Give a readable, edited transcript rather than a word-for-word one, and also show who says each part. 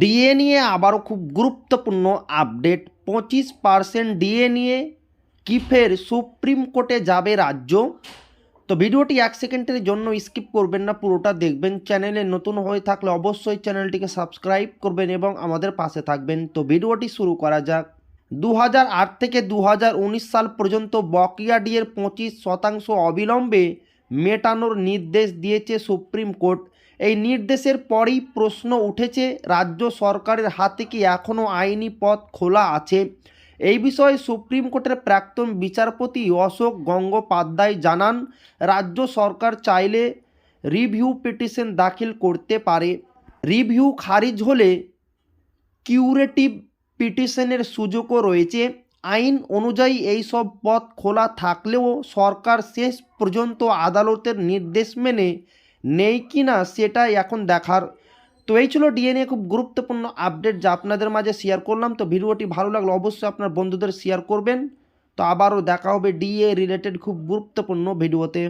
Speaker 1: DA নিয়ে আবারও খুব গুরুত্বপূর্ণ আপডেট। 25% ডিএ নিয়ে কি ফের সুপ্রিম কোর্টে যাবে রাজ্য? তো ভিডিওটি 1 সেকেন্ডের জন্য স্কিপ করবেন না, পুরোটা দেখবেন। চ্যানেলে নতুন হয়ে থাকলে অবশ্যই চ্যানেলটিকে সাবস্ক্রাইব করবেন এবং আমাদের পাশে থাকবেন। তো ভিডিওটি শুরু করা যাক। 2008 থেকে 2019 সাল পর্যন্ত বকেয়া ডিএর 25% অবিলম্বে মেটানোর নির্দেশ দিয়েছে সুপ্রিম কোর্ট। এই নির্দেশের পরেই প্রশ্ন উঠেছে, রাজ্য সরকারের হাতে কি এখনও আইনি পথ খোলা আছে? এই বিষয়ে সুপ্রিম কোর্টের প্রাক্তন বিচারপতি অশোক গঙ্গোপাধ্যায় জানান, রাজ্য সরকার চাইলে রিভিউ পিটিশন দাখিল করতে পারে। রিভিউ খারিজ হলে কিউরেটিভ পিটিশনের সুযোগও রয়েছে। আইন অনুযায়ী এই সব পথ খোলা থাকলেও সরকার শেষ পর্যন্ত আদালতের নির্দেশ মেনে নেই কি না সেটাই এখন দেখার। তো এই ছিল ডিএনএ খুব গুরুত্বপূর্ণ আপডেট যা আপনাদের মাঝে শেয়ার করলাম। তো ভিডিওটি ভালো লাগলে অবশ্যই আপনার বন্ধুদের শেয়ার করবেন। তো আবারও দেখা হবে ডিএ রিলেটেড খুব গুরুত্বপূর্ণ ভিডিওতে।